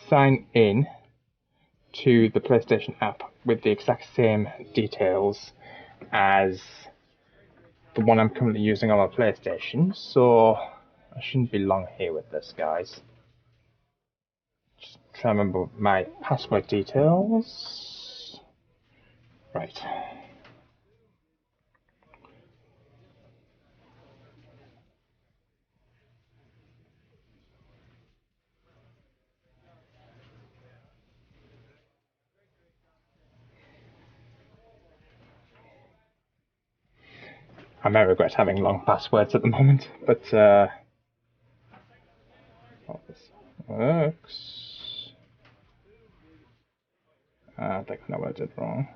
sign in to the PlayStation app with the exact same details as the one I'm currently using on my PlayStation, so I shouldn't be long here with this, guys. Just try to remember my password details. Right. I may regret having long passwords at the moment, but oh, this works. I think I know what I did wrong.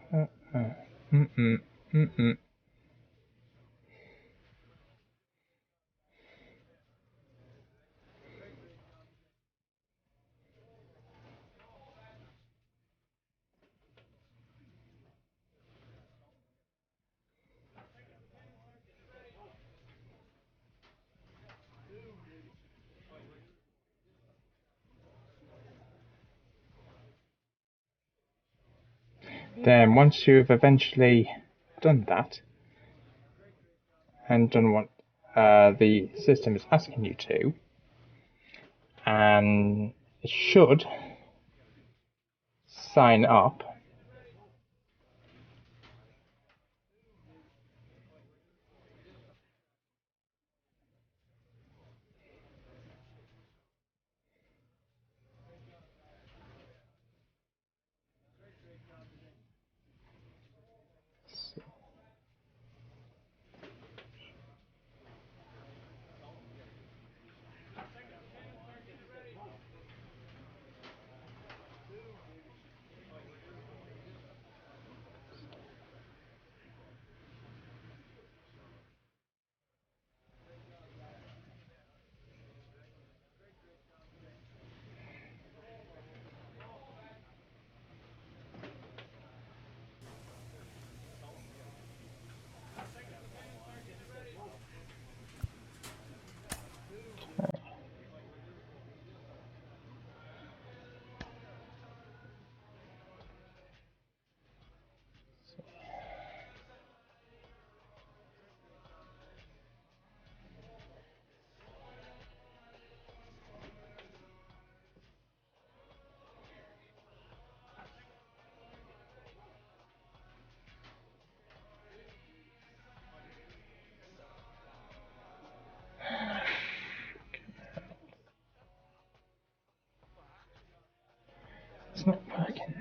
Then once you've eventually done that, and done what the system is asking you to, and it should sign up. It's not working.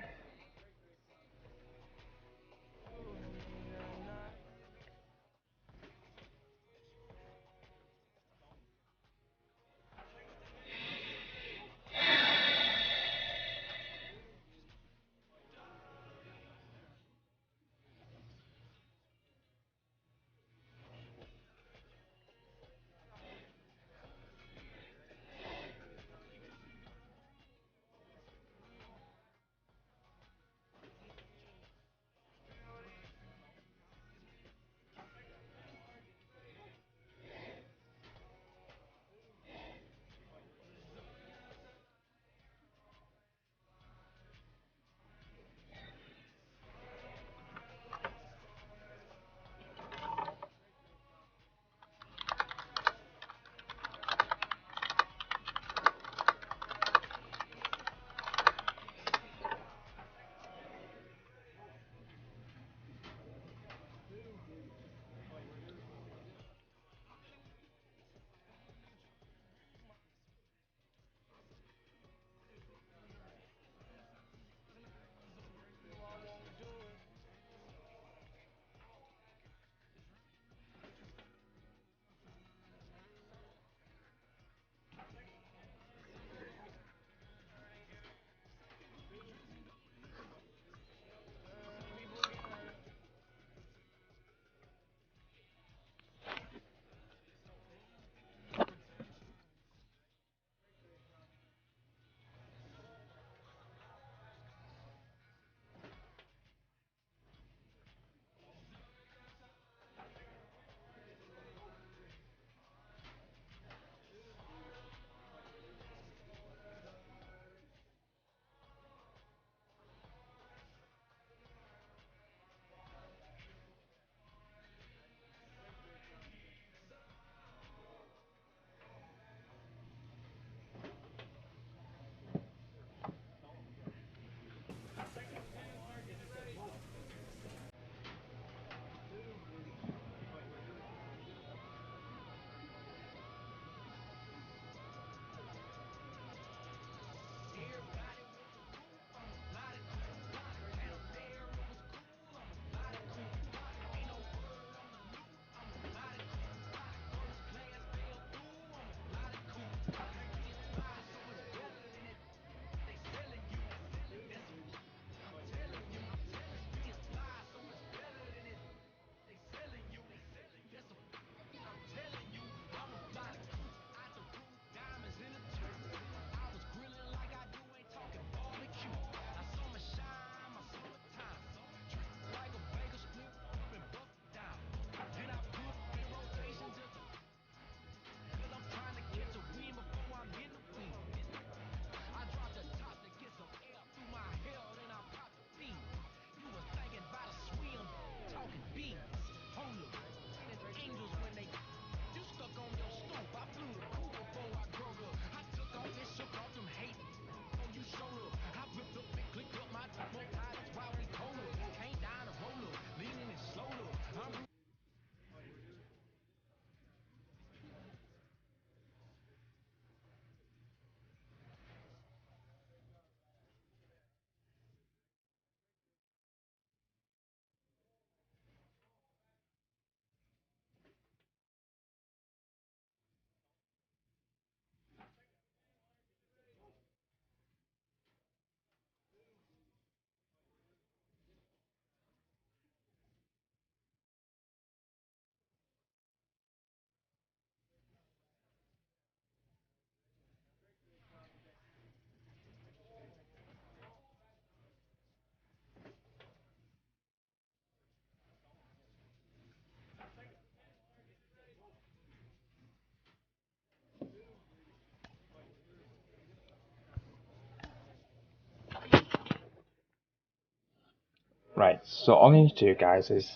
Right, so all you need to do, guys, is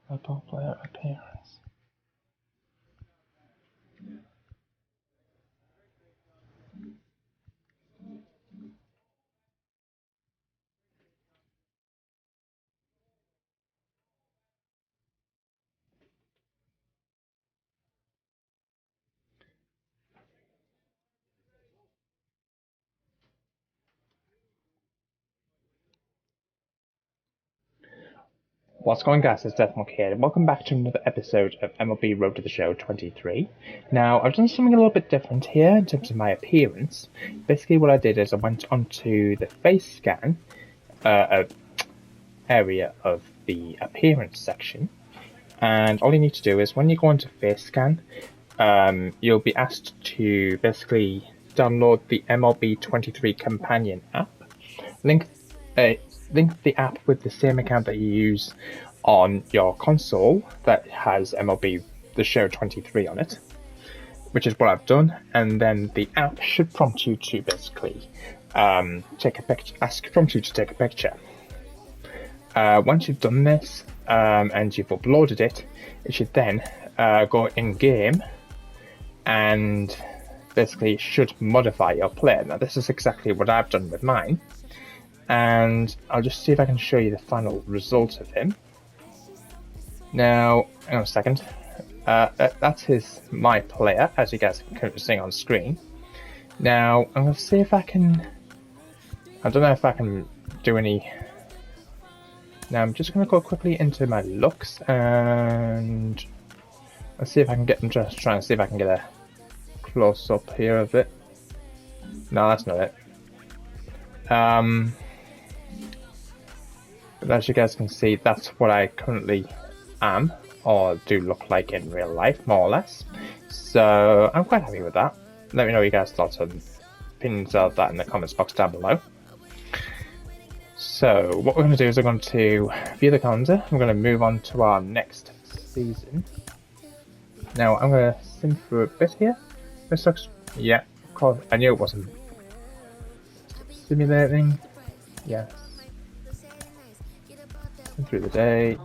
football player appearance. What's going on, guys? It's Deathmark here. Welcome back to another episode of MLB Road to the Show 23. Now, I've done something a little bit different here in terms of my appearance. Basically, what I did is I went onto the face scan area of the appearance section, and all you need to do is when you go into face scan, you'll be asked to basically download the MLB23 companion app. Link the app with the same account that you use on your console that has MLB The Show 23 on it, which is what I've done, and then the app should prompt you to basically take a picture, prompt you to take a picture. Once you've done this and you've uploaded it, it should then go in game and basically should modify your player. Now this is exactly what I've done with mine, and I'll just see if I can show you the final result of him. Now, hang on a second. That's my player, as you guys can see on screen. Now, I'm going to see if I can... I don't know if I can do any... Now, I'm just going to go quickly into my looks, and... let's see if I can get... I'm just trying to see if I can get a close-up here of it. No, that's not it. But as you guys can see, that's what I currently am, or do look like in real life, more or less. So I'm quite happy with that. Let me know your guys' thoughts and opinions of that in the comments box down below. So what we're going to do is we're going to view the calendar. We're going to move on to our next season. Now I'm going to sim through a bit here. This looks, yeah, of course, I knew it wasn't simulating. Yes. Through the day.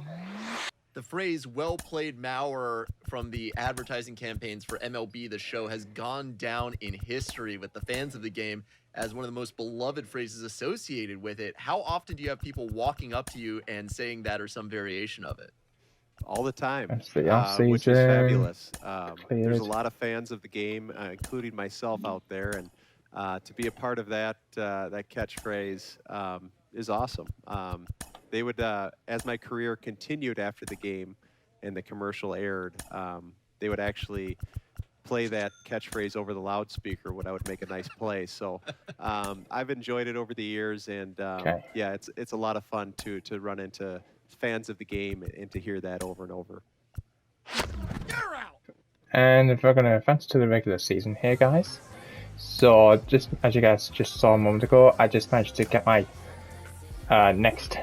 The phrase "well played, Mauer" from the advertising campaigns for MLB The Show has gone down in history with the fans of the game as one of the most beloved phrases associated with it. How often do you have people walking up to you and saying that or some variation of it? All the time, which is fabulous. There's a lot of fans of the game, including myself out there, and to be a part of that catchphrase is awesome. They would, as my career continued after the game and the commercial aired, they would actually play that catchphrase over the loudspeaker when I would make a nice play. So I've enjoyed it over the years, and yeah, it's a lot of fun to run into fans of the game and to hear that over and over. And if we're going to advance to the regular season here, guys, so just as you guys just saw a moment ago, I just managed to get my next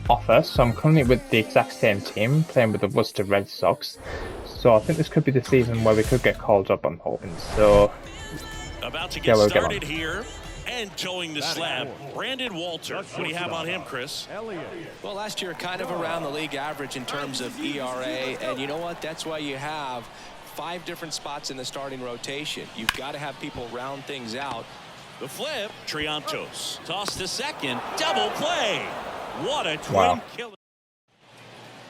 offer. So I'm currently with the exact same team, playing with the Worcester Red Sox. So I think this could be the season where we could get called up, I'm hoping. So about to get started here and towing the slab, Brandon Walter. What do you have on him, Chris? Well, last year kind of around the league average in terms of ERA, and you know what? That's why you have 5 different spots in the starting rotation. You've got to have people round things out. The flip, Triantos. Toss to second, double play. What a twin killer.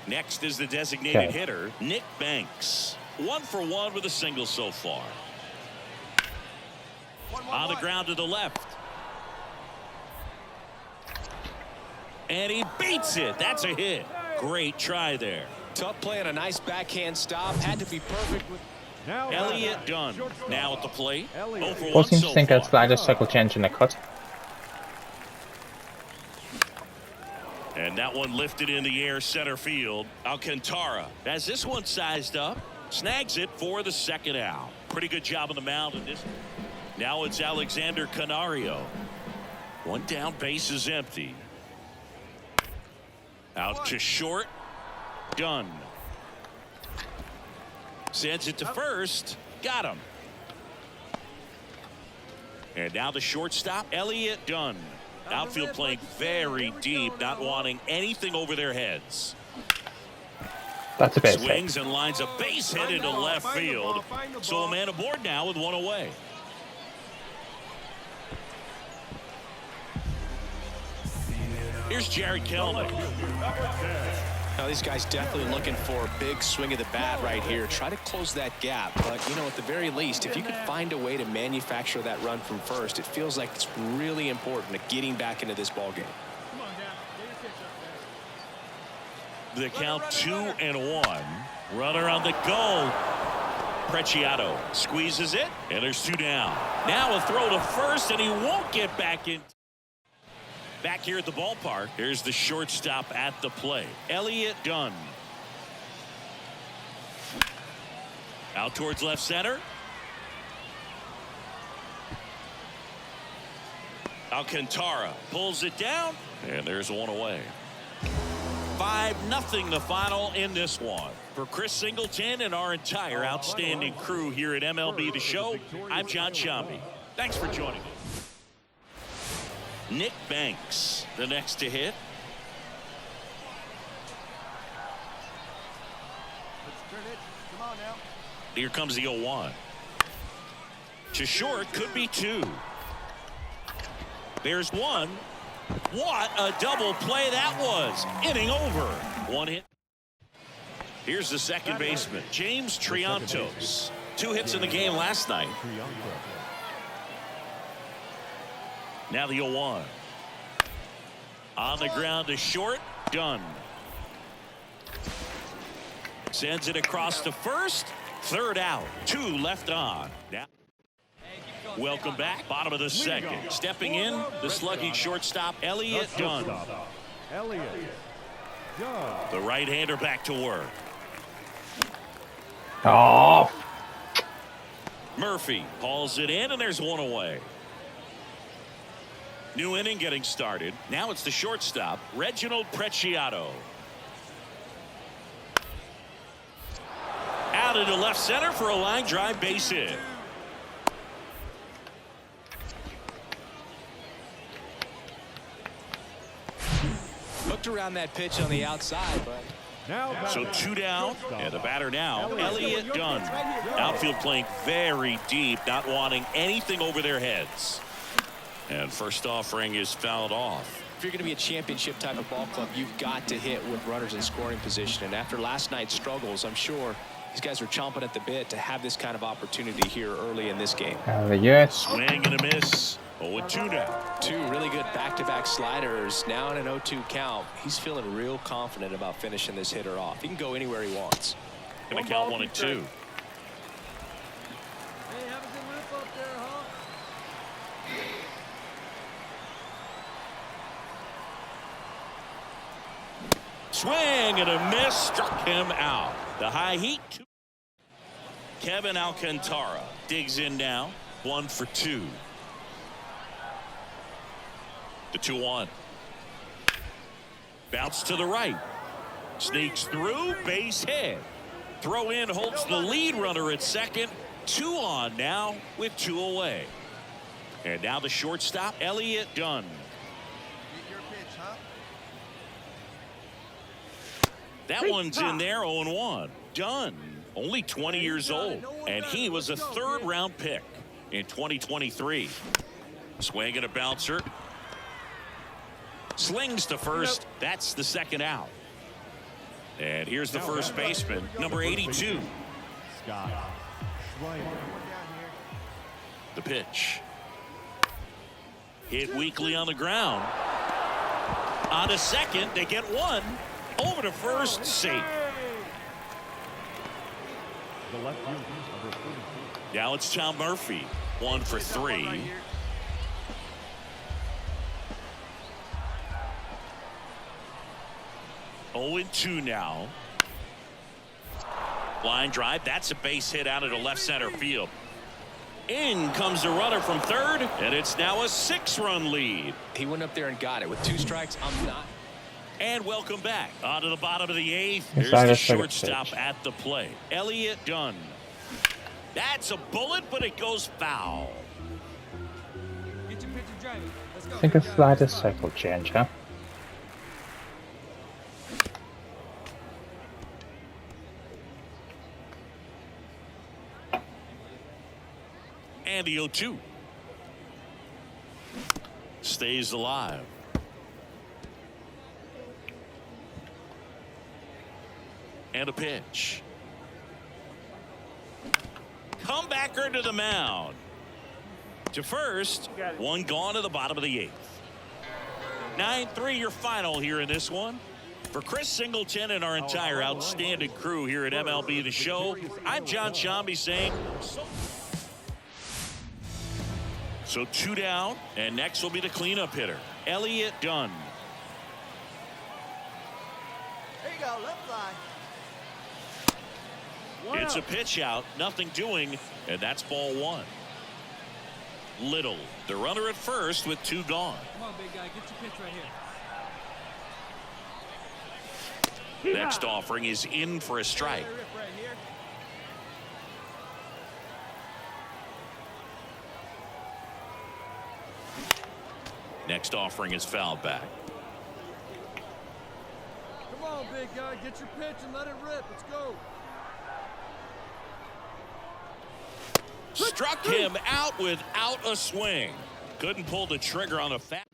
Next is the designated hitter, Nick Banks. 1 for 1 with a single so far. On the ground to the left. And he beats it. That's a hit. Great try there. Tough play and a nice backhand stop. Had to be perfect with... Elliott Dunn now at the plate. What seems to think that's the circle change in the cut. And that one lifted in the air center field. Alcantara has this one sized up. Snags it for the second out. Pretty good job on the mound in this. Now it's Alexander Canario. One down, base is empty. Out to short. Done. Sends it to first. Got him. And now the shortstop, Elliott Dunn. Outfield playing very deep, not wanting anything over their heads. That's a base hit. Swings and lines a base hit into left field. So a man aboard now with one away. Here's Jared Kelnick. Now these guys definitely looking for a big swing of the bat right here. Try to close that gap. But, you know, at the very least, if you could find a way to manufacture that run from first, it feels like it's really important to getting back into this ball game. The count 2-1. Runner on the go. Preciado squeezes it, and there's 2 down. Now a throw to first, and he won't get back in. Back here at the ballpark, here's the shortstop at the plate, Elliott Dunn. Out towards left center. Alcantara pulls it down, and there's one away. 5-0 the final in this one. For Chris Singleton and our entire outstanding crew here at MLB The Show, I'm John Shambi. Thanks for joining us. Nick Banks, the next to hit. Here comes the 0-1. To short, could be 2. There's 1. What a double play that was. Inning over. 1 hit. Here's the second baseman, James Triantos. 2 hits in the game last night. Now the 0-1. On the ground to short. Done. Sends it across to first. Third out. 2 left on. Now, welcome back. Bottom of the second. Stepping in, the slugging shortstop, Elliott Dunn. The right-hander back to work. Oh. Murphy hauls it in, and there's 1 away. New inning getting started. Now it's the shortstop, Reginald Preciado. Out into left center for a line drive base hit. Looked around that pitch on the outside, but so 2 down, and the batter now, Elliott Dunn. Outfield playing very deep, not wanting anything over their heads. And first offering is fouled off. if you're going to be a championship type of ball club, you've got to hit with runners in scoring position. And after last night's struggles, I'm sure these guys are chomping at the bit to have this kind of opportunity here early in this game. Yes. Swing and a miss. 0-2 now. 2 really good back-to-back sliders. Now in an 0-2 count. He's feeling real confident about finishing this hitter off. He can go anywhere he wants. Gonna count 1 and 2. Swing and a miss, struck him out. The high heat. Kevin Alcantara digs in now. 1 for 2. The 2-1. Bounce to the right. Sneaks through, base hit. Throw in holds the lead runner at second. 2 on now with 2 away. And now the shortstop, Elliott Dunn. That one's in there, 0-1. Dunn, only 20 years old, and he was a third-round pick in 2023. Swing and a bouncer. Slings to first. That's the second out. And here's the first baseman, number 82. The pitch. Hit weakly on the ground. On to second, they get 1. Over to first, safe. Now it's Tom Murphy, 1 for 3. Line drive. That's a base hit out into left center field. In comes the runner from third, and it's now a 6-run lead. He went up there and got it. With 2 strikes, I'm not. And welcome back. On to the bottom of the 8th. Yes, Here's I the just took a shortstop pitch. at the plate. Elliott Dunn. That's a bullet, but it goes foul. I think a slider cycle change, huh? And the 0-2. Stays alive. And a pitch. Comebacker to the mound. To first. One gone to the bottom of the 8th. 9-3 your final here in this one. For Chris Singleton and our entire outstanding crew here at MLB The Show, I'm John Shambi saying so 2 down, and next will be the cleanup hitter, Elliott Dunn. There you go, left fly. It's a pitch out, nothing doing, and that's ball 1. Little, the runner at first with 2 gone. Come on, big guy, get your pitch right here. Next offering is in for a strike. Right here. Next offering is fouled back. Come on, big guy, get your pitch and let it rip. Let's go. Struck him out without a swing. Couldn't pull the trigger on a fat.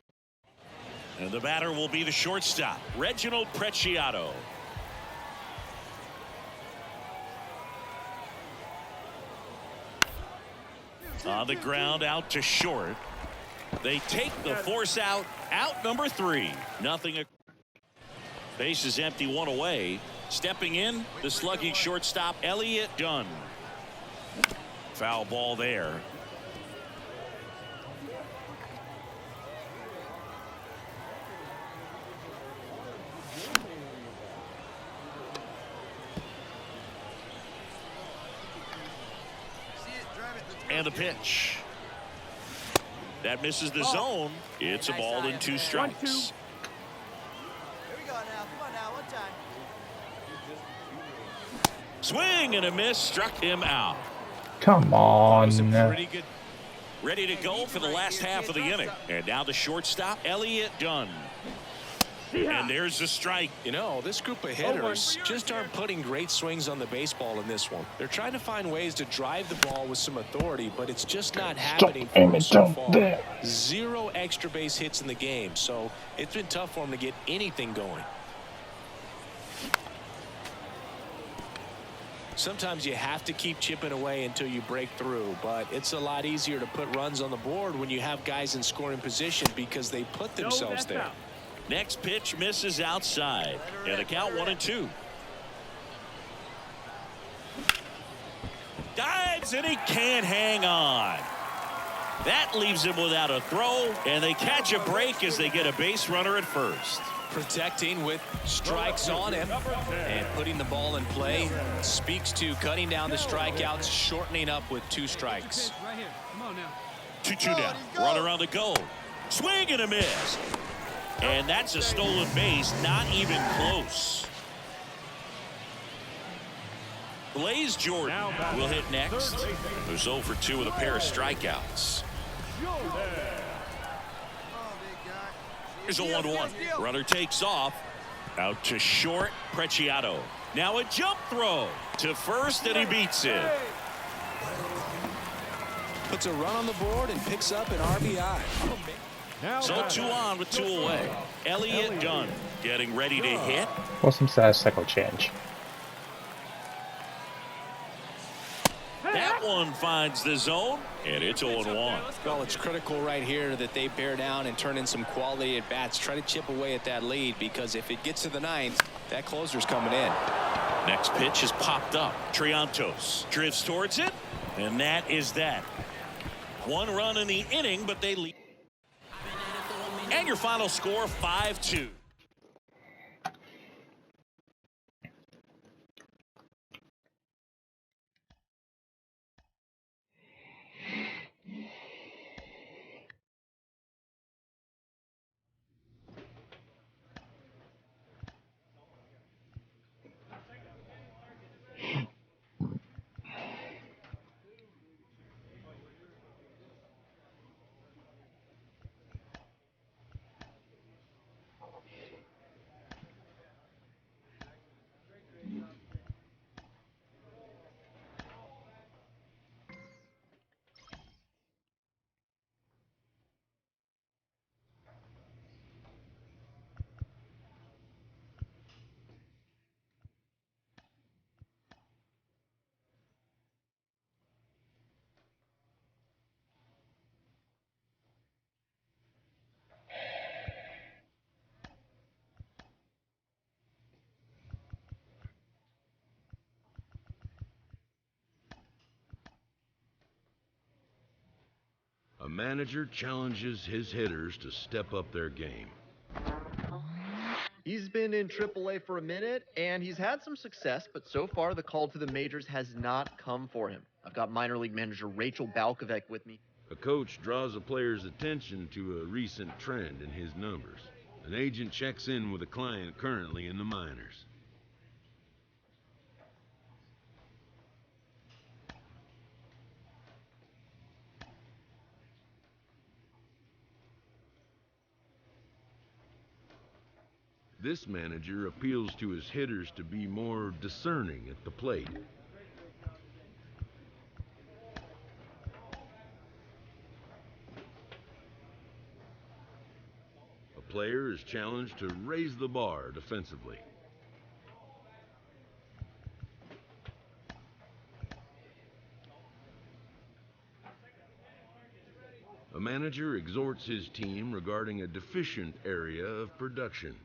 And the batter will be the shortstop, Reginald Preciado. On the ground, out to short. They take the force out number 3. Nothing. Base is empty, 1 away. Stepping in, the slugging shortstop, Elliott Dunn. Foul ball there. And the pitch. That misses the zone. It's a ball and 2 strikes. Here we go now. Come on now, one time. Swing and a miss, struck him out. Come on. Pretty good. Ready to go for the last half of the inning. And now the shortstop, Elliott Dunn. And there's the strike. You know, this group of hitters just aren't putting great swings on the baseball in this one. They're trying to find ways to drive the ball with some authority, but it's just not happening for them so far. 0 extra base hits in the game, so it's been tough for them to get anything going. Sometimes you have to keep chipping away until you break through, but it's a lot easier to put runs on the board when you have guys in scoring position because they put themselves there. Next pitch misses outside. And the count 1-2. Dives and he can't hang on. That leaves him without a throw, and they catch a break as they get a base runner at first. Protecting with strikes on him and putting the ball in play speaks to cutting down the strikeouts, shortening up with 2 strikes. Right here. Come on now. 2-2 down. Runner on the go. Swing and a miss. And that's a stolen base, not even close. Blaze Jordan will hit next. Who's 0 for 2 with a pair of strikeouts. Here's a 1-1. Runner takes off. Out to short, Preciado. Now a jump throw to first, and he beats it. Puts a run on the board and picks up an RBI. So 2 on with 2 away. Elliott Dunn getting ready to hit. Or some slider cycle change. That one finds the zone, and it's 0-1. Well, it's critical right here that they bear down and turn in some quality at bats. Try to chip away at that lead, because if it gets to the 9th, that closer's coming in. Next pitch is popped up. Triantos drifts towards it, and that is that. 1 run in the inning, but they lead. And your final score, 5-2. A manager challenges his hitters to step up their game. He's been in AAA for a minute, and he's had some success, but so far the call to the majors has not come for him. I've got minor league manager Rachel Balkovec with me. A coach draws a player's attention to a recent trend in his numbers. An agent checks in with a client currently in the minors. This manager appeals to his hitters to be more discerning at the plate. A player is challenged to raise the bar defensively. A manager exhorts his team regarding a deficient area of production.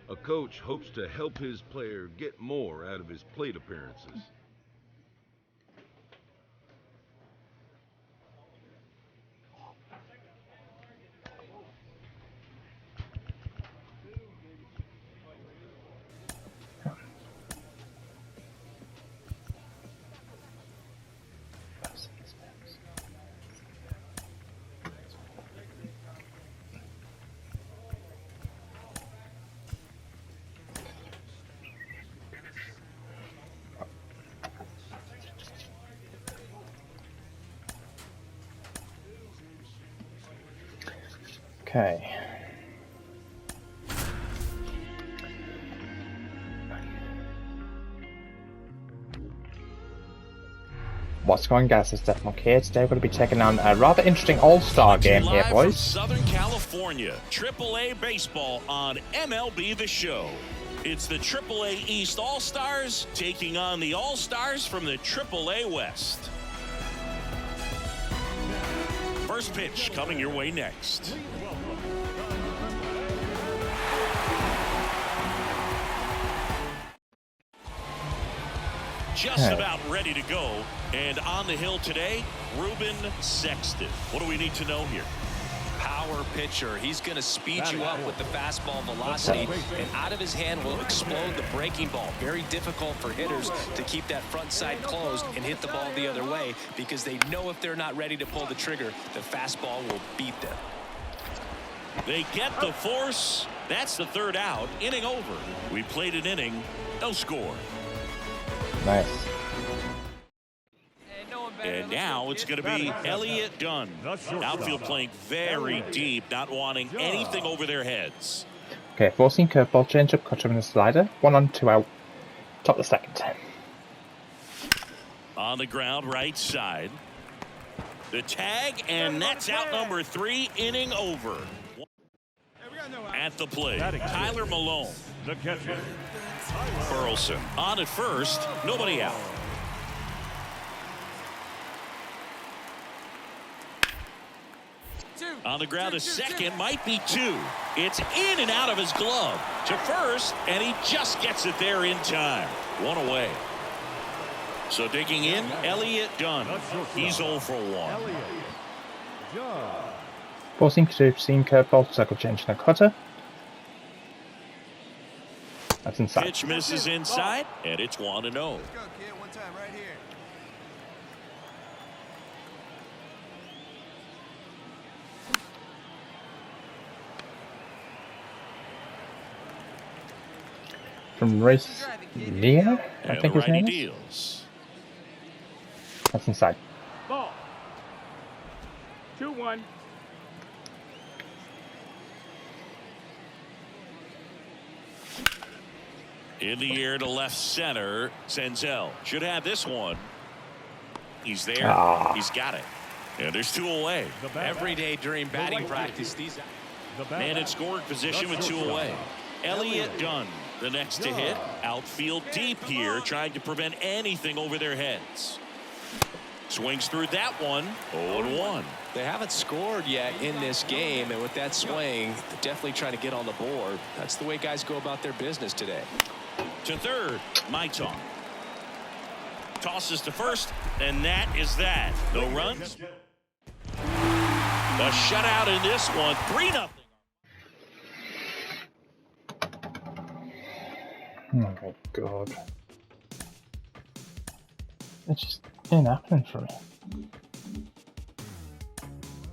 A coach hopes to help his player get more out of his plate appearances. Okay. What's going on, guys? It's Steph here. Today we're going to be taking on a rather interesting all-star game here, Live boys. from Southern California, AAA baseball on MLB The Show. It's the AAA East All-Stars taking on the All-Stars from the AAA West. First pitch coming your way next. Just about ready to go. And on the hill today, Ruben Sexton. What do we need to know here? Power pitcher. He's going to speed you up with the fastball velocity, and out of his hand will explode the breaking ball. Very difficult for hitters to keep that front side closed and hit the ball the other way, because they know if they're not ready to pull the trigger, the fastball will beat them. They get the force. That's the third out. Inning over. We played an inning. No score. Nice. And now it's going to be Elliott Dunn. Outfield playing very deep, not wanting anything over their heads. Okay, 4-seam curveball, changeup, cutter, and a slider. 1 on, 2 out. Top of the second. On the ground, right side. The tag, and that's out number 3, inning over. At the plate, Tyler Malone. The catcher. Burleson on at first, nobody out. On the ground, a second, might be 2. It's in and out of his glove to first, and he just gets it there in time. 1 away. So digging in, Elliott Dunn. He's 0 for 1. 4-seam, 2-seam curveball, circle change, and a cutter. That's inside. Pitch misses inside, and it's 1-0. Let's go, kid. One time right here. From Race Nia, I think his name is. Deals. That's inside. Ball. 2-1. In the air to left center, Senzel should have this one. He's there. He's got it. And there's 2 away. Every day during batting practice, these Man in scoring position with 2 away. Elliott Dunn, the next to hit. Outfield deep here, trying to prevent anything over their heads. Swings through that one. 0-1. They haven't scored yet in this game, and with that swing, they're definitely trying to get on the board. That's the way guys go about their business today. To third, Maiton. Tosses to first, and that is that. No runs. A shutout in this one. 3-0. Oh my god. It just ain't happening for me.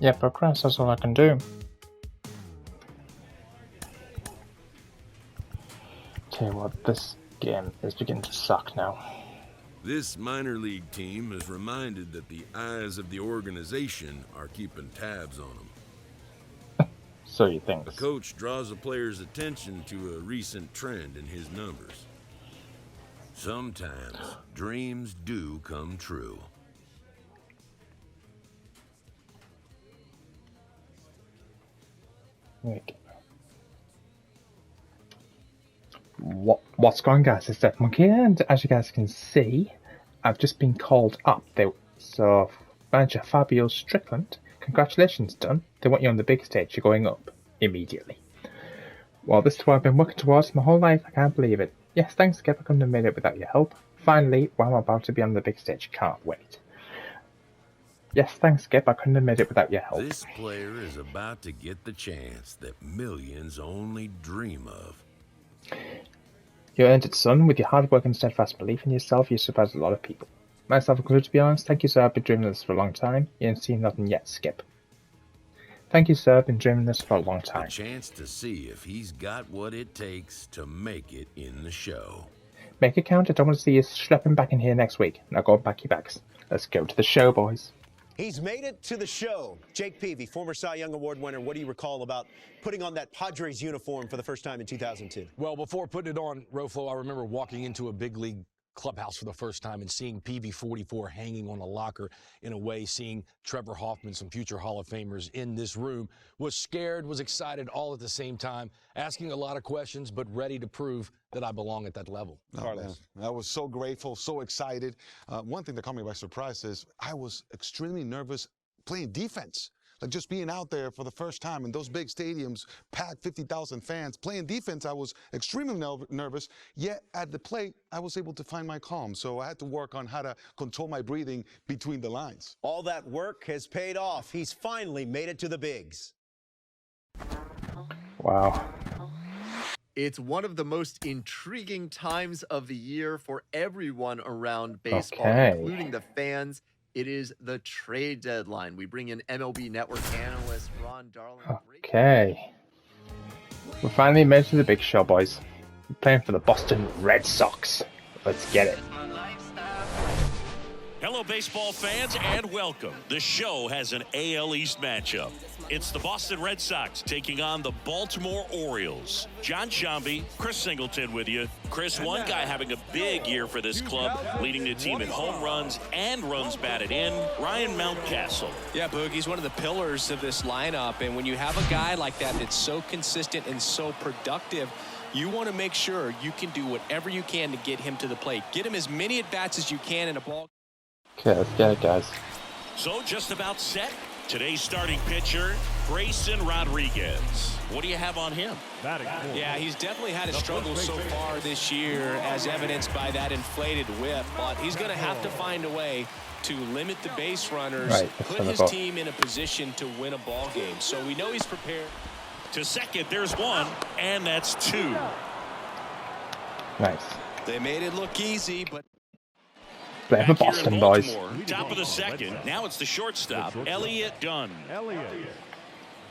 Yeah, progress, that's all I can do. Tell you what, this game is beginning to suck now. This minor league team is reminded that the eyes of the organization are keeping tabs on them. So you think. The coach draws a player's attention to a recent trend in his numbers. Sometimes dreams do come true. Wait. What's going on, guys? It's Death Monkey, and as you guys can see, I've just been called up. So manager Fabio Strickland, congratulations, done. They want you on the big stage. You're going up immediately. Well, this is what I've been working towards my whole life. I can't believe it. Yes, thanks, Skip. I couldn't have made it without your help. Finally, well, I'm about to be on the big stage. Can't wait. Yes, thanks, Skip. I couldn't have made it without your help. This player is about to get the chance that millions only dream of. You earned it, son. With your hard work and steadfast belief in yourself, you surprised a lot of people. Myself included, to be honest. Thank you, sir. I've been dreaming this for a long time. You ain't seen nothing yet, Skip. Thank you, sir. I've been dreaming this for a long time. A chance to see if he's got what it takes to make it in the show. Make it count. I don't want to see you schlepping back in here next week. Now go and pack your bags. Let's go to the show, boys. He's made it to the show. Jake Peavy, former Cy Young Award winner. What do you recall about putting on that Padres uniform for the first time in 2002? Well, before putting it on, Roflo, I remember walking into a big league clubhouse for the first time and seeing Peavy 44 hanging on a locker. In a way, seeing Trevor Hoffman, some future Hall of Famers in this room. Was scared, was excited all at the same time, asking a lot of questions, but ready to prove that I belong at that level. Carlos. I was so grateful, so excited. One thing that caught me by surprise is I was extremely nervous playing defense. Like just being out there for the first time in those big stadiums, packed 50,000 fans, playing defense, I was extremely nervous. Yet at the plate, I was able to find my calm. So I had to work on how to control my breathing between the lines. All that work has paid off. He's finally made it to the bigs. Wow. It's one of the most intriguing times of the year for everyone around baseball, including the fans. It is the trade deadline. We bring in MLB Network analyst Ron Darling. Okay. We finally made it to the big show, boys. We're playing for the Boston Red Sox. Let's get it. Hello, baseball fans, and welcome. The show has an AL East matchup. It's the Boston Red Sox taking on the Baltimore Orioles. John Shambi, Chris Singleton with you. Chris, one guy having a big year for this club, leading the team in home runs and runs batted in, Ryan Mountcastle. Yeah, Boog, he's one of the pillars of this lineup, and when you have a guy like that that's so consistent and so productive, you want to make sure you can do whatever you can to get him to the plate. Get him as many at-bats as you can in a ball. Okay, let's get it, guys. So just about set. Today's starting pitcher, Grayson Rodriguez. What do you have on him? Yeah, he's definitely had a struggle so far this year, as evidenced by that inflated whip. But he's going to have to find a way to limit the base runners, put his team in a position to win a ball game. So we know he's prepared. To second, there's one, and that's two. Nice. They made it look easy, but... Playing for Boston, boys. Top of the second. Now it's the shortstop, Elliott Dunn.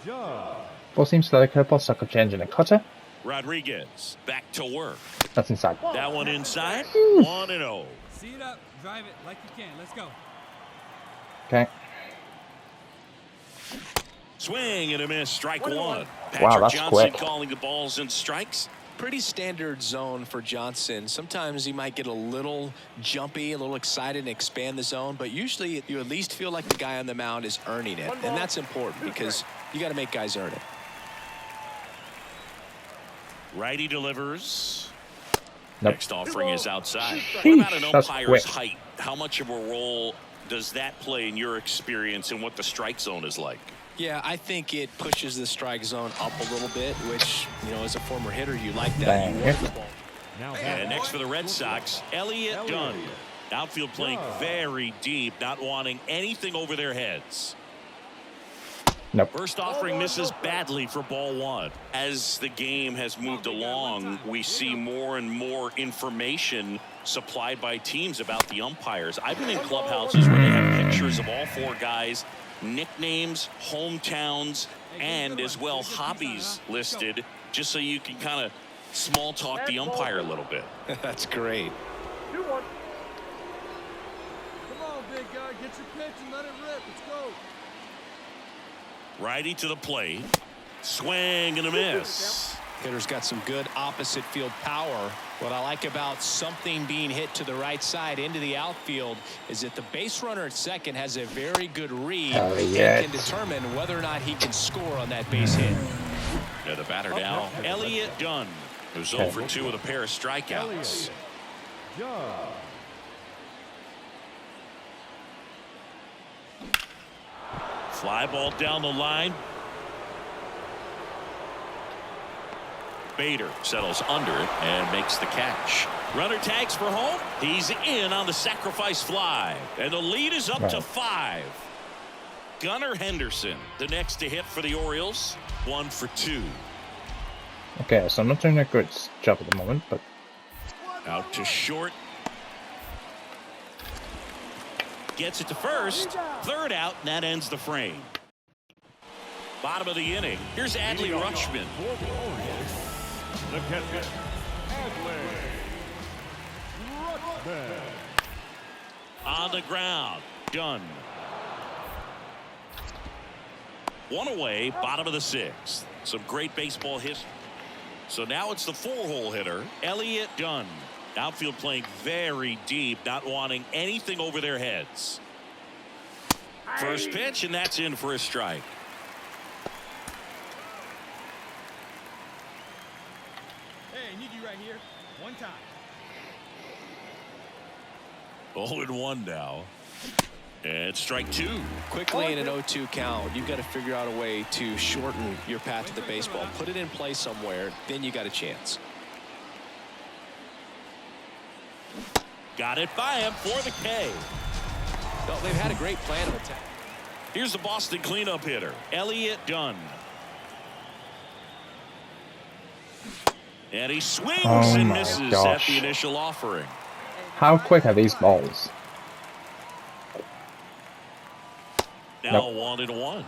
Ball seems like a curveball, sucker change in a cutter. Rodriguez back to work. That's inside. That one inside. 1-0. See it up, drive it like you can. Let's go. Okay. Swing and a miss. Strike one. Patrick Wow, that's Johnson quick. calling the balls and strikes. Pretty standard zone for Johnson. Sometimes he might get a little jumpy, a little excited and expand the zone, but usually you at least feel like the guy on the mound is earning it. And that's important because you got to make guys earn it. Righty delivers. Nope. Next offering is outside. Sheesh, What about an that's umpire's quick. height? How much of a role does that play in your experience and what the strike zone is like? Yeah, I think it pushes the strike zone up a little bit, which, you know, as a former hitter, you like that. You want the ball. And next for the Red Sox, Elliott Dunn. Outfield playing very deep, not wanting anything over their heads. Nope. First offering misses badly for ball one. As the game has moved along, we see more and more information supplied by teams about the umpires. I've been in clubhouses where they have pictures of all four guys, nicknames, hometowns, and as well hobbies listed, just so you can kind of small talk the umpire a little bit. That's great. Come on, big guy, get your pitch and let it rip. Let's go. Righty to the plate. Swing and a miss. Hitter's got some good opposite field power. What I like about something being hit to the right side into the outfield is that the base runner at second has a very good read and can determine whether or not he can score on that base hit. Yeah, the batter now, Elliott Dunn, who's 0 for 2 with a pair of strikeouts. Fly ball down the line. Bader settles under it and makes the catch. Runner tags for home. He's in on the sacrifice fly. And the lead is up to 5. Gunnar Henderson, the next to hit for the Orioles. 1 for 2. Okay, so I'm not doing a good job at the moment, but... Out to short. Gets it to first. Third out, and that ends the frame. Bottom of the inning. Here's Adley Rutschman. The catcher, Adley Rutschman. On the ground, Dunn. 1 away, bottom of the 6th. Some great baseball history. So now it's the 4-hole hitter, Elliott Dunn. Outfield playing very deep, not wanting anything over their heads. First pitch, and that's in for a strike. Hey, I need you right here. One time. 0-1 now. And strike 2. Quickly in an 0-2 count, you've got to figure out a way to shorten your path to the baseball. Put it in play somewhere, then you got a chance. Got it by him for the K. Well, they've had a great plan of attack. Here's the Boston cleanup hitter, Elliott Dunn. And he swings and misses at the initial offering. How quick are these balls? Now 1-1.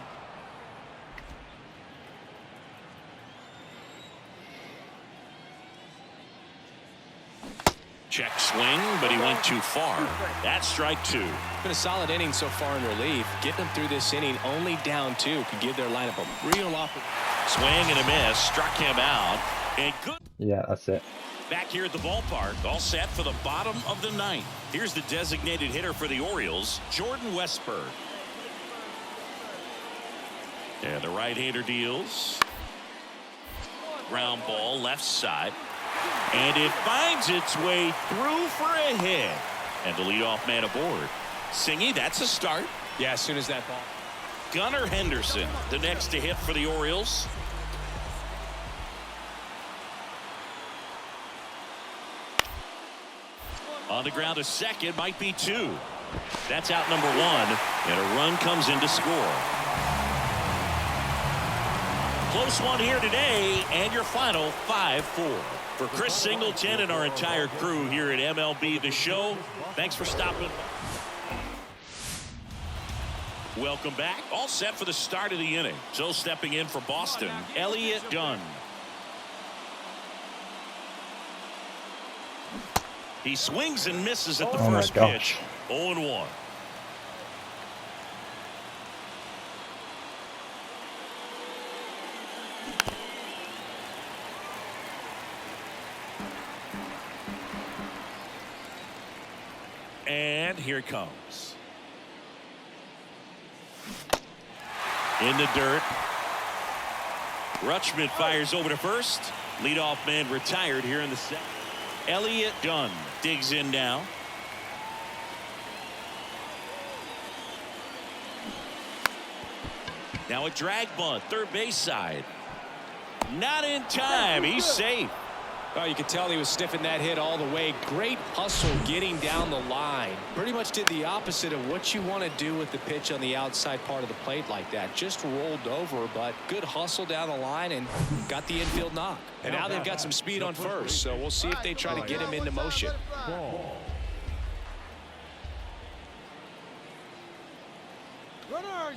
Check swing, but he went too far. That's strike 2. Been a solid inning so far in relief. Getting them through this inning only down 2 could give their lineup a real opportunity. Swing and a miss, struck him out. And good. Yeah, that's it. Back here at the ballpark, all set for the bottom of the 9th. Here's the designated hitter for the Orioles, Jordan Westburg. And the right-hander deals. Ground ball left side. And it finds its way through for a hit. And the leadoff man aboard. Singy, that's a start. Yeah, as soon as that ball. Gunnar Henderson, the next to hit for the Orioles. On the ground to second, might be 2. That's out number 1. And a run comes in to score. Close one here today, and your final 5-4. For Chris Singleton and our entire crew here at MLB The Show, thanks for stopping. Welcome back. All set for the start of the inning. So stepping in for Boston, Elliott Dunn. He swings and misses at the first pitch. 0-1. And here it comes. In the dirt. Rutschman fires over to first. Leadoff man retired here in the second. Elliott Dunn digs in now. Now a drag bunt, third base side. Not in time. He's safe. Oh, you could tell he was sniffing that hit all the way. Great hustle getting down the line. Pretty much did the opposite of what you want to do with the pitch on the outside part of the plate like that. Just rolled over, but good hustle down the line and got the infield knock. And now they've got some speed on first, so we'll see if they try to get him into motion.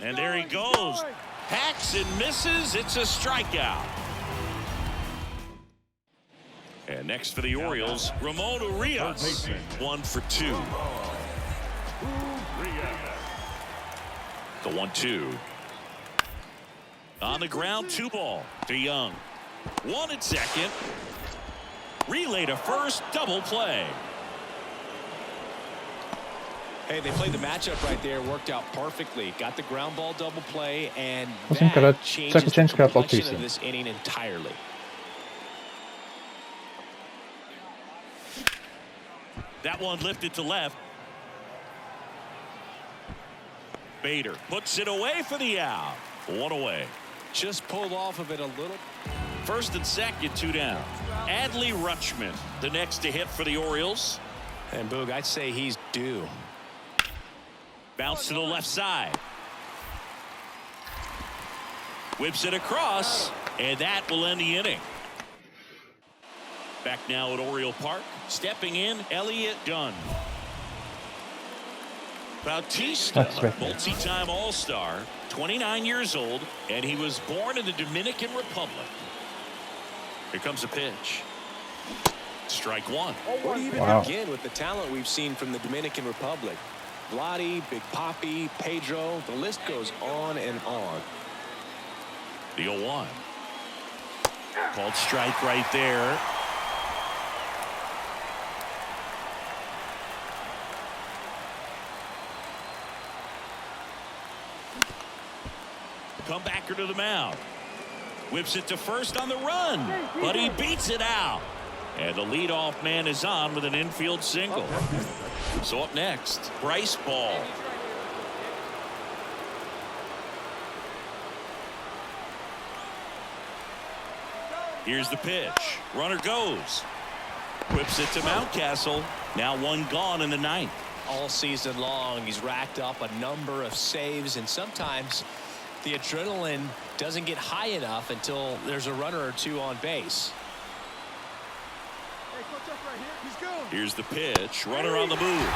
And there he goes. Hacks and misses. It's a strikeout. And next for the Orioles, Ramon Urias. 1 for 2. The 1-2. On the ground, 2 ball to Young. 1 at second. Relay to first, double play. Hey, they played the matchup right there, worked out perfectly. Got the ground ball double play, and Musím that čekat changes the ciężka complexion podpisy. of this inning entirely. That one lifted to left. Bader puts it away for the out. 1 away. Just pulled off of it a little. First and second, 2 down. Adley Rutschman, the next to hit for the Orioles. And Boog, I'd say he's due. Bounce to the left side. Whips it across, and that will end the inning. Back now at Oriole Park. Stepping in, Elliott Dunn. Bautista, multi-time All-Star, 29 years old, and he was born in the Dominican Republic. Here comes a pitch. Strike 1. Where do you even begin with the talent we've seen from the Dominican Republic? Vladdy, Big Papi, Pedro, the list goes on and on. The 0-1. Called strike right there. Comebacker to the mound. Whips it to first on the run, but he beats it out. And the leadoff man is on with an infield single. So up next, Bryce Ball. Here's the pitch. Runner goes. Whips it to Mountcastle. Now 1 gone in the 9th. All season long, he's racked up a number of saves, and sometimes the adrenaline doesn't get high enough until there's a runner or 2 on base. Here's the pitch. Runner on the move.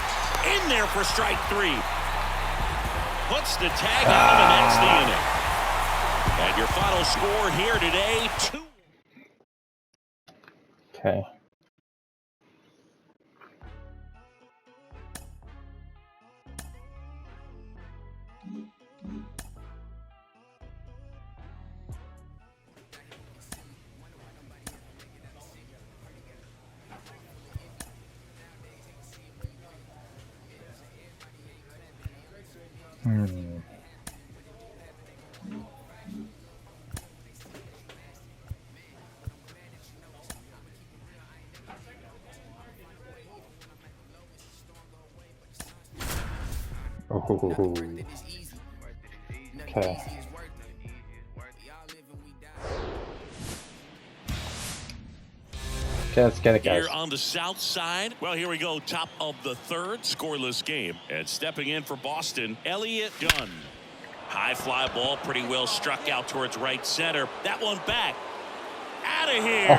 In there for strike 3. Puts the tag on him, and that's the inning. And your final score here today, 2. Okay. Oh. Okay. Okay, let's get it, guys. Here on the south side. Well, here we go. Top of the 3rd, scoreless game. And stepping in for Boston, Elliott Dunn. High fly ball, pretty well struck out towards right center. That one back. Out of here.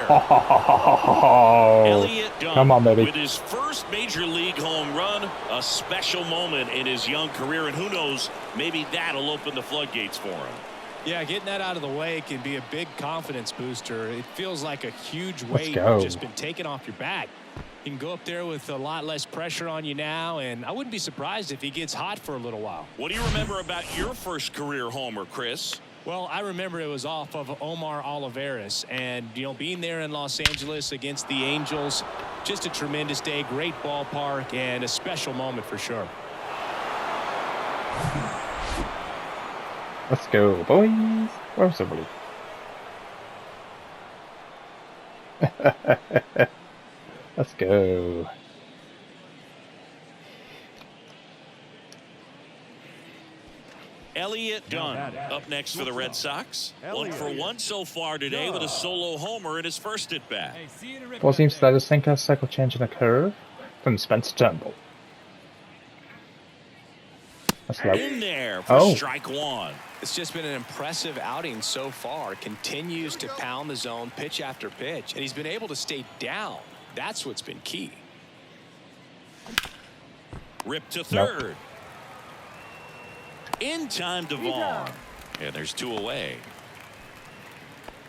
Elliott Dunn, come on, baby. with his first major league home run, a special moment in his young career, and who knows, maybe that'll open the floodgates for him. Yeah, getting that out of the way can be a big confidence booster. It feels like a huge weight just been taken off your back. You can go up there with a lot less pressure on you now, and I wouldn't be surprised if he gets hot for a little while. What do you remember about your first career homer, Chris? Well, I remember it was off of Omar Olivares, and, you know, being there in Los Angeles against the Angels, just a tremendous day, great ballpark, and a special moment for sure. Let's go, boys. Where's somebody? Let's go. Elliott Dunn up next for the Red Sox. 1 for 1 so far today with a solo homer in his first at bat. What seems that a sinker cycle change in a curve from Spencer Turnbull. That's low. In there for strike one. It's just been an impressive outing so far. Continues to pound the zone pitch after pitch, and he's been able to stay down. That's what's been key. Rip to third. In time to Vaughn. And there's 2 away.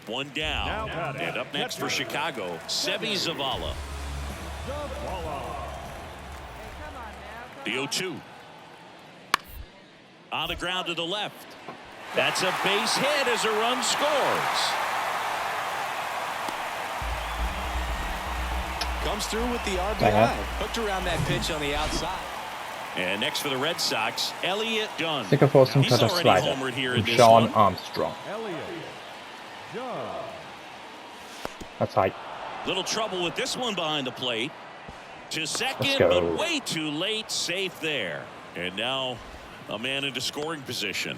1 down. And up next for Chicago, Seby Zavala. The 0-2. On the ground to the left. That's a base hit as a run scores. Comes through with the RBI. Hooked around that pitch on the outside. And next for the Red Sox, Elliott Dunn. Sinker forced him to the slider from Sean Armstrong. That's high. Little trouble with this one behind the plate. To second, but way too late. Safe there. And now a man into scoring position.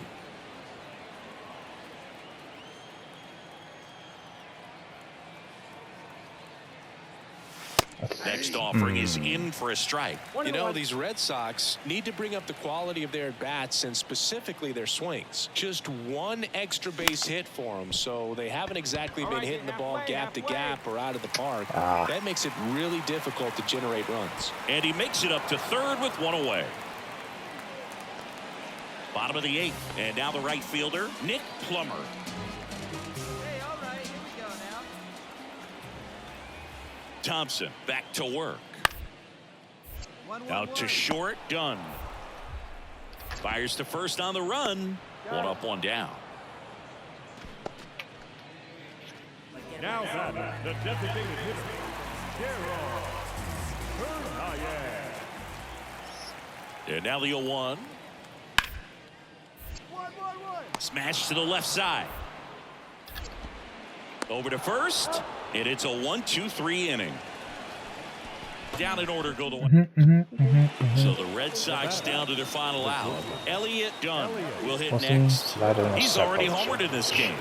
Next offering is in for a strike. You know, these Red Sox need to bring up the quality of their at-bats and specifically their swings. Just 1 extra base hit for them, so they haven't exactly been hitting the ball gap to gap or out of the park. That makes it really difficult to generate runs. And he makes it up to third with 1 away. Bottom of the 8th, and now the right fielder, Nick Plummer. Thompson back to work. Out to short, Dunn. Fires to first on the run. 1 up, 1 down. Now the designated hitter, and now the 0-1. Smash to the left side. Over to first. And it's a 1-2-3 inning. Down in order go the one. So the Red Sox down to their final out. Elliott Dunn will hit next. He's already homered in this game.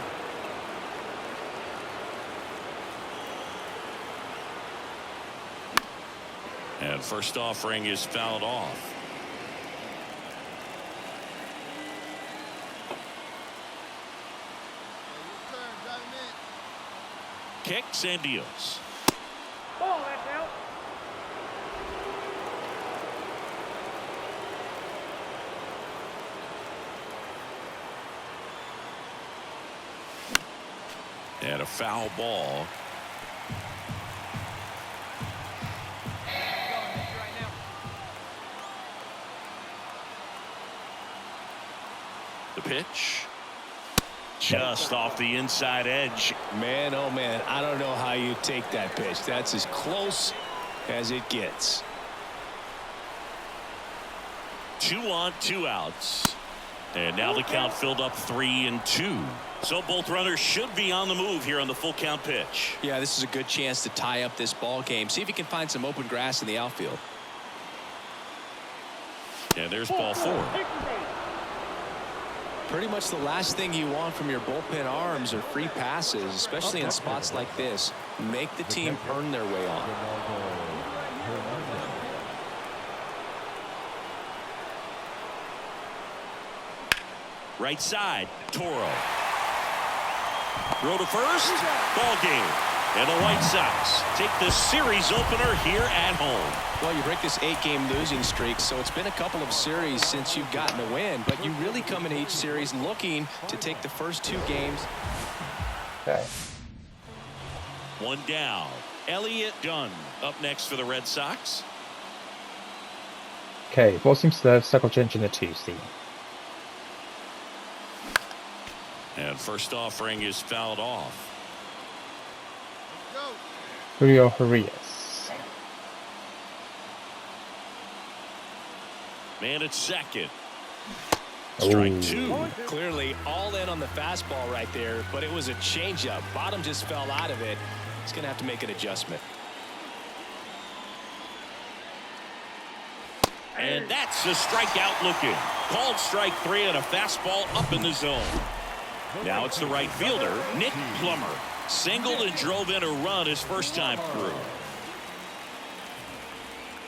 And first offering is fouled off. Kicks and deals. Ball, that's out. And a foul ball. The pitch. Just off the inside edge. Man, oh man, I don't know how you take that pitch. That's as close as it gets. 2 on, 2 outs. And now the count filled up 3-2. So both runners should be on the move here on the full count pitch. Yeah, this is a good chance to tie up this ball game. See if you can find some open grass in the outfield. And there's ball 4. Pretty much the last thing you want from your bullpen arms are free passes, especially in spots like this. Make the team earn their way on. Right side, Toro. Throw to first, ball game. And the White Sox take the series opener here at home. Well, you break this 8-game losing streak, so it's been a couple of series since you've gotten a win, but you really come into each series looking to take the first 2 games. Okay. 1 down. Elliott Dunn up next for the Red Sox. Okay, ball seems to have cycle change in the 2 seam. And first offering is fouled off. Julio Urias. Man at second. Strike 2. Clearly all in on the fastball right there, but it was a changeup. Bottom just fell out of it. He's going to have to make an adjustment. And that's a strikeout looking. Called strike 3 and a fastball up in the zone. Now it's the right fielder, Nick Plummer. Singled and drove in a run his first time through.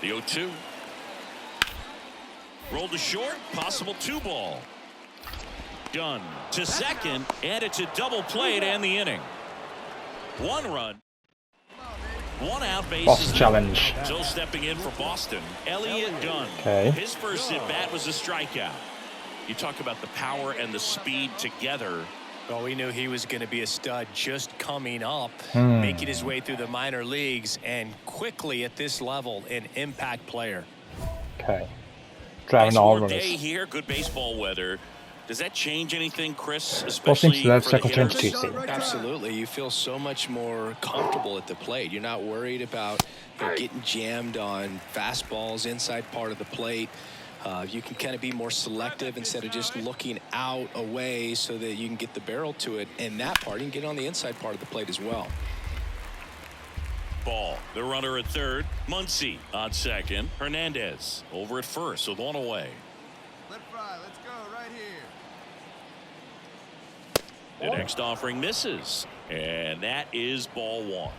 The 0-2. Rolled to short, possible 2-ball. Dunn to second, and it's a double play to end the inning. 1 run. 1 out, bases. Boss challenge. So stepping in for Boston, Elliott Dunn. Okay. His first at-bat was a strikeout. You talk about the power and the speed together. Well, we knew he was going to be a stud just coming up, making his way through the minor leagues, and quickly at this level, an impact player. Okay. Driving Nice all warm runners. day here, good baseball weather. Does that change anything, Chris? What seems Especially to that for the second change hitters? Tuesday? Absolutely. You feel so much more comfortable at the plate. You're not worried about getting jammed on fastballs inside part of the plate. You can kind of be more selective instead of just looking out away so that you can get the barrel to it. And that part, you can get on the inside part of the plate as well. Ball. The runner at third. Muncy on second. Hernandez over at first with 1 away. Let fry. Let's go right here. The next offering misses. And that is ball 1.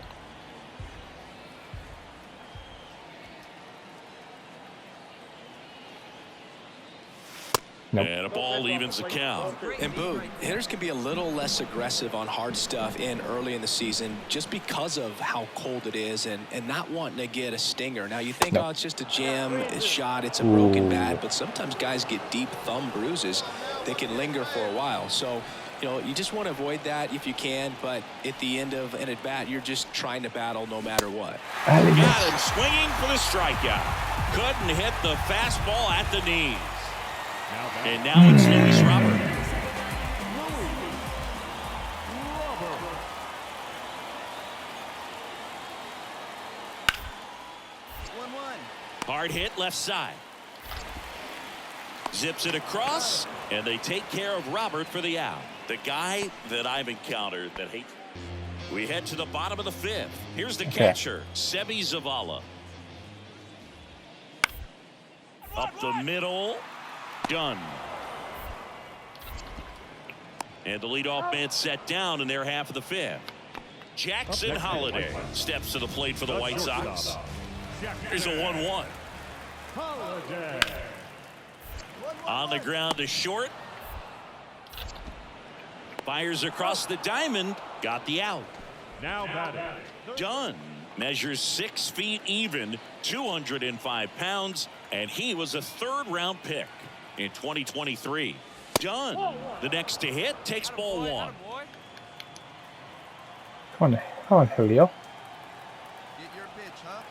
Nope. And a ball evens the count. And Boog, hitters can be a little less aggressive on hard stuff early in the season just because of how cold it is and not wanting to get a stinger. Now you think, oh, it's just a jam, a shot, it's a broken bat, but sometimes guys get deep thumb bruises that can linger for a while. So, you know, you just want to avoid that if you can, but at the end of an at-bat, you're just trying to battle no matter what. Got him swinging for the strikeout. Couldn't hit the fastball at the knees. And now it's Luis Robert. Hard hit left side. Zips it across, and they take care of Robert for the out. The guy that I've encountered that hates. We head to the bottom of the 5th. Here's the catcher, Sebi Zavala. Up the middle. Done. And the leadoff man set down in their half of the 5th. Jackson Holiday steps to the plate for the White Sox. Here's a 1-1. On the ground to short. Fires across the diamond. Got the out. Now batting. Dunn measures 6 feet even, 205 pounds, and he was a 3rd-round pick in 2023. Dunn, the next to hit, takes ball 1. Come on, Julio. Get your pitch, huh?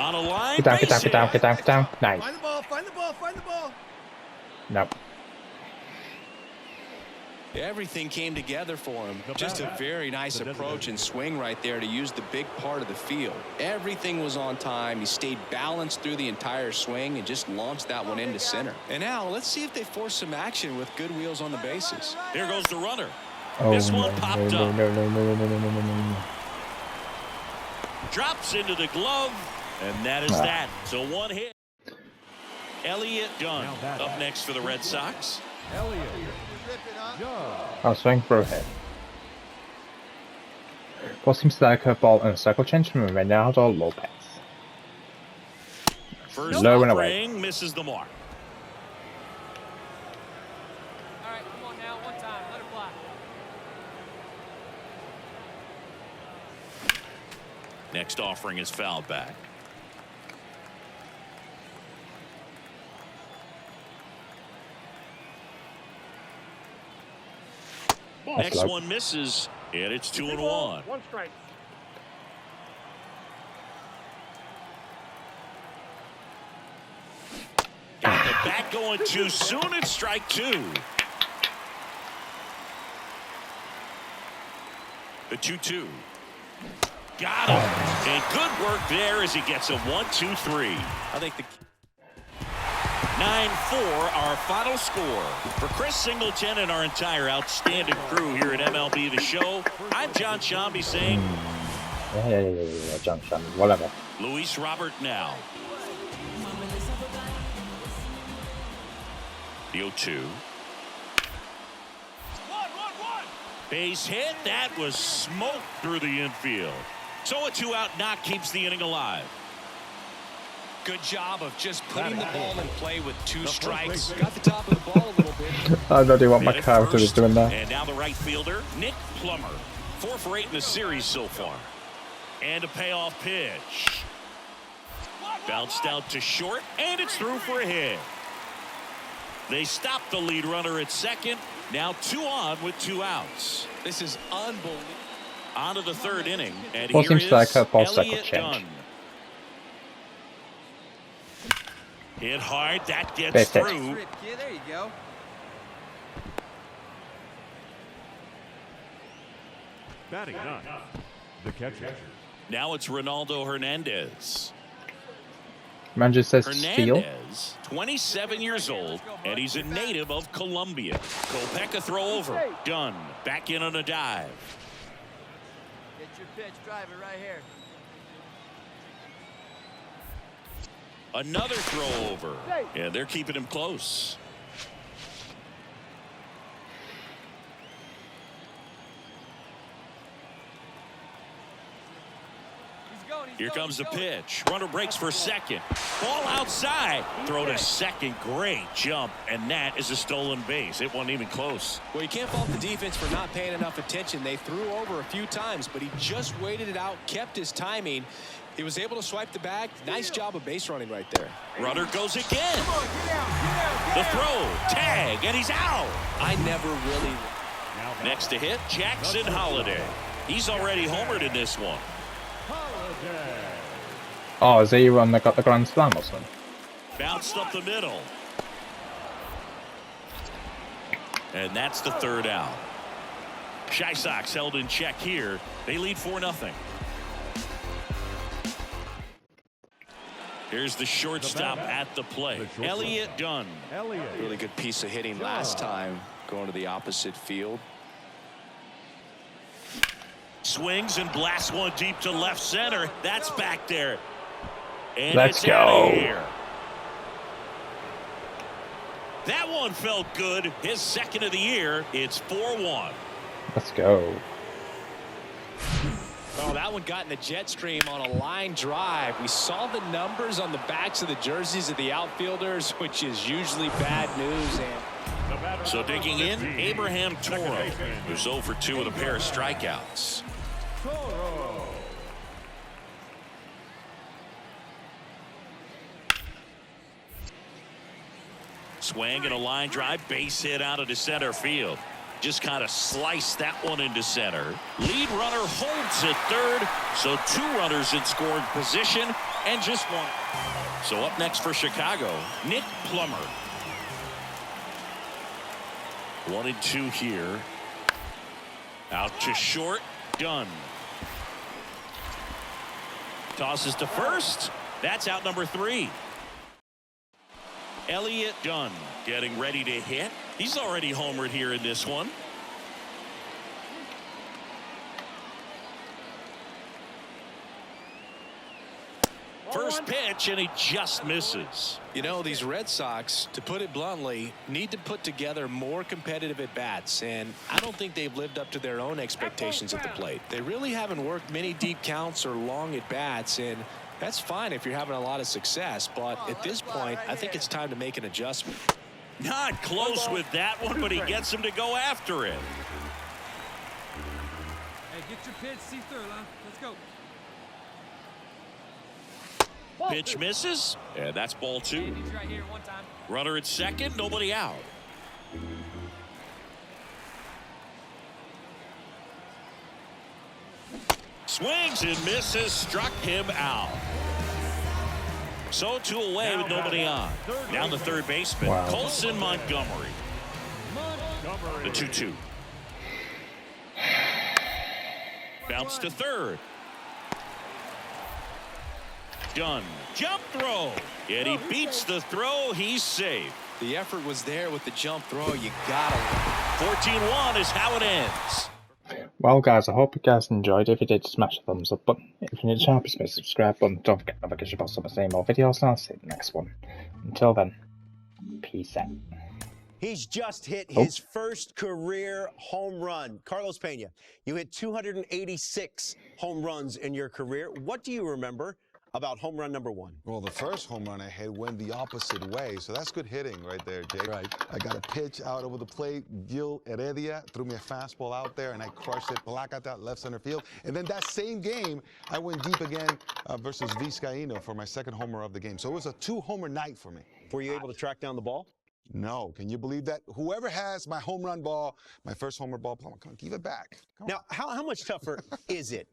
On a line, Get down. Nice. Find the ball, find the ball, find the ball. Nope. Everything came together for him. Just a very nice approach and swing right there to use the big part of the field. Everything was on time. He stayed balanced through the entire swing and just launched that one into center. And now let's see if they force some action with good wheels on the bases. There goes the runner. Oh, This one popped up. No. Drops into the glove, and that is that. So 1 hit. Elliott Dunn up next for the Red Sox. I'll swing for a hit. What seems like a curveball and a circle change from Reynaldo Lopez. First Low and away. offering misses the mark. All right, come on now, 1 time, let it fly. Next offering is fouled back. Next low. one misses, and it's 2-1. 1 strike. Got the bat going too soon. It's strike 2. The 2-2. Got him. And good work there as he gets a 1-2-3. I think the 9-4 our final score. For Chris Singleton and our entire outstanding crew here at MLB The Show, I'm John Shambi saying Yeah, John, whatever. Luis Robert now. The 0-2. Base hit. That was smoked through the infield. So a 2-out knock keeps the inning alive. Good job of just putting the ball in play with 2 strikes. Got the top of the ball a little bit. I don't know what my character is doing there. And now the right fielder, Nick Plummer. 4 for 8 in the series so far. And a payoff pitch. Bounced out to short, and it's through for a hit. They stop the lead runner at second. Now 2 on with 2 outs. This is unbelievable. On to the 3rd inning, and Well, here seems like is a ball cycle Elliott change. Dunn. Hit hard, that gets Base hit. through. There you go. Batting ninth, the catcher. Now it's Ronaldo Hernandez. Manager says steal. Hernandez, 27 years old, and he's a native of Colombia. Kopech a throw over. Dunn back in on a dive. Get your pitch, drive it right here. Another throw over. And they're keeping him close. Here comes the pitch. Runner breaks for second. Ball outside. Throw to second. Great jump. And that is a stolen base. It wasn't even close. Well, you can't fault the defense for not paying enough attention. They threw over a few times, but he just waited it out, kept his timing. He was able to swipe the bag. Nice job of base running right there. Runner goes again. The throw. Tag. And he's out. I never really... Next to hit, Jackson Holiday. He's already homered in this one. Oh, is he one that got the Grand Slam or something? Bounced up the middle. And that's the 3rd out. Shy Sox held in check here. They lead 4-0. Here's the shortstop at the plate. Elliott Dunn. Really good piece of hitting last time, going to the opposite field. Swings and blasts one deep to left center. That's back there. And Let's it's out go. of here. That one felt good. His 2nd of the year. It's 4-1. Let's go. Oh, that one got in the jet stream on a line drive. We saw the numbers on the backs of the jerseys of the outfielders, which is usually bad news. And So digging in, Abraham Toro, who's 0 for 2 with a pair of strikeouts. Swing and a line drive, base hit out into center field. Just kind of sliced that one into center. Lead runner holds at 3rd, so 2 runners in scoring position and just 1. So up next for Chicago, Nick Plummer. 1-2 here. Out to short, Dunn. Tosses to first. That's out number 3. Elliott Dunn getting ready to hit. He's already homered here in this one. First pitch, and he just misses. you know, these Red Sox, to put it bluntly, need to put together more competitive at-bats, and I don't think they've lived up to their own expectations at the plate. They really haven't worked many deep counts or long at-bats, and that's fine if you're having a lot of success, but at this point, I think it's time to make an adjustment. Not close with that one, but he gets him to go after it. Hey, get your pitch, see through, huh? Let's go. Pitch misses, and that's ball 2. Right here, one time. Runner at second, nobody out. Swings and misses, struck him out. So 2 away with nobody on. Down the third baseman, Colson Montgomery. The 2-2. Bounce to third. Dunn, jump throw, and he beats the throw. He's safe. The effort was there with the jump throw. You gotta. 14-1 is how it ends. Well, guys, I hope you guys enjoyed. If you did, smash the thumbs up button. If you're new to the channel, please smash the subscribe button. Don't forget to notification bell so I see more videos, and I'll see you in the next one. Until then, peace out. He's just hit his first career home run. Carlos Pena, you hit 286 home runs in your career. What do you remember about home run number 1? Well, the first home run I hit went the opposite way, so that's good hitting right there, Jake. Right. I got a pitch out over the plate. Gil Heredia threw me a fastball out there, and I crushed it. Placata, left center field. And then that same game, I went deep again versus Vizcaíno for my second homer of the game. So it was a 2-homer night for me. Were you able to track down the ball? No. Can you believe that? Whoever has my home run ball, my first homer ball, come on, give it back. Come now, how much tougher is it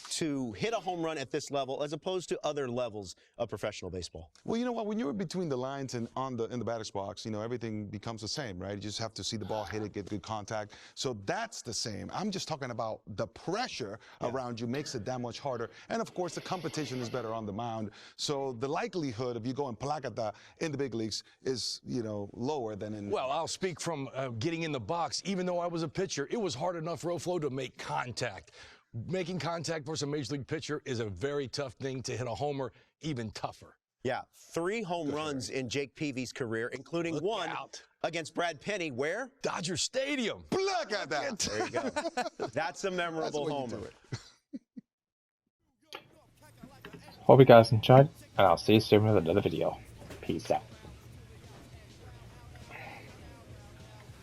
to hit a home run at this level as opposed to other levels of professional baseball? Well, you know what? When you're between the lines and in the batter's box, you know, everything becomes the same, right? You just have to see the ball, hit it, get good contact. So that's the same. I'm just talking about the pressure around you makes it that much harder. And, of course, the competition is better on the mound. So the likelihood of you going Placata in the big leagues is, you know, lower than in... Well, I'll speak from getting in the box. Even though I was a pitcher, it was hard enough, Roflo, to make contact. Making contact versus a major league pitcher is a very tough thing. To hit a homer, even tougher. Yeah, 3 home runs in Jake Peavy's career, including one against Brad Penny. Where? Dodger Stadium. Look at that. There you go. That's a memorable homer. Hope you guys enjoyed, and I'll see you soon with another video. Peace out.